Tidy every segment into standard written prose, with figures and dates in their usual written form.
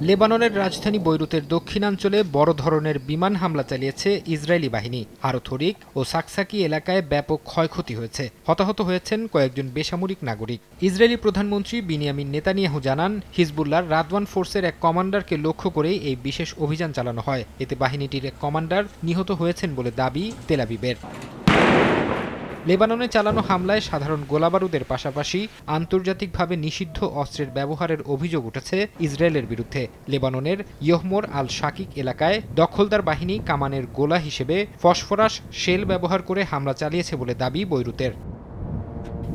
লেবাননের রাজধানী বৈরুতের দক্ষিণাঞ্চলে বড় ধরনের বিমান হামলা চালিয়েছে ইসরায়েলি বাহিনী। হারোথরিক ও সাকসাকি এলাকায় ব্যাপক ক্ষয়ক্ষতি হয়েছে। হতাহত হয়েছেন কয়েকজন বেসামরিক নাগরিক। ইসরায়েলি প্রধানমন্ত্রী বিনিয়ামিন নেতানিয়াহু জানান, হিজবুল্লাহর রাদওয়ান ফোর্সের এক কমান্ডারকে লক্ষ্য করেই এই বিশেষ অভিযান চালানো হয়। এতে বাহিনীটির এক কমান্ডার নিহত হয়েছেন বলে দাবি তেল আবিবের। লেবাননে চালানো হামলায় সাধারণ গোলাবারুদের পাশাপাশি আন্তর্জাতিকভাবে নিষিদ্ধ অস্ত্রের ব্যবহারের অভিযোগ উঠেছে ইসরায়েলের বিরুদ্ধে। লেবাননের ইয়হমর আল শাকিক এলাকায় দখলদার বাহিনী কামানের গোলা হিসেবে ফসফরাস শেল ব্যবহার করে হামলা চালিয়েছে বলে দাবি বৈরুতের।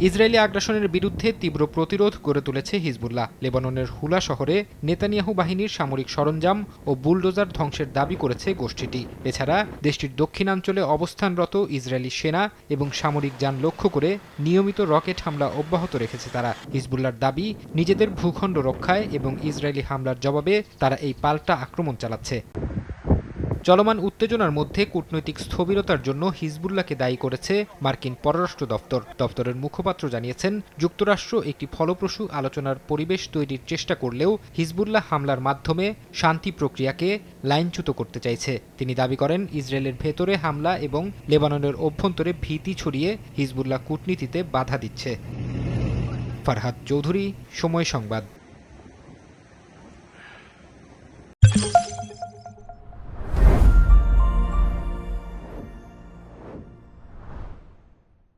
ইসরায়েলি আগ্রাসনের বিরুদ্ধে তীব্র প্রতিরোধ গড়ে তুলেছে হিজবুল্লাহ। লেবাননের হুলা শহরে নেতানিয়াহু বাহিনীর সামরিক সরঞ্জাম ও বুলডোজার ধ্বংসের দাবি করেছে গোষ্ঠীটি। এছাড়া দেশটির দক্ষিণাঞ্চলে অবস্থানরত ইসরায়েলি সেনা এবং সামরিক যান লক্ষ্য করে নিয়মিত রকেট হামলা অব্যাহত রেখেছে তারা। হিজবুল্লাহর দাবি, নিজেদের ভূখণ্ড রক্ষায় এবং ইসরায়েলি হামলার জবাবে তারা এই পাল্টা আক্রমণ চালাচ্ছে। চলমান উত্তেজনার মধ্যে কূটনৈতিক স্থবিরতার জন্য হিজবুল্লাহকে দায়ী করেছে মার্কিন পররাষ্ট্র দপ্তর। দপ্তরের মুখপাত্র জানিয়েছেন, যুক্তরাষ্ট্র একটি ফলপ্রসূ আলোচনার পরিবেশ তৈরির চেষ্টা করলেও হিজবুল্লাহ হামলার মাধ্যমে শান্তি প্রক্রিয়াকে লাইনচ্যুত করতে চাইছে। তিনি দাবি করেন, ইসরায়েলের ভেতরে হামলা এবং লেবাননের অভ্যন্তরে ভীতি ছড়িয়ে হিজবুল্লাহ কূটনীতিতে বাধা দিচ্ছে। ফারহাদ চৌধুরী, সময় সংবাদ।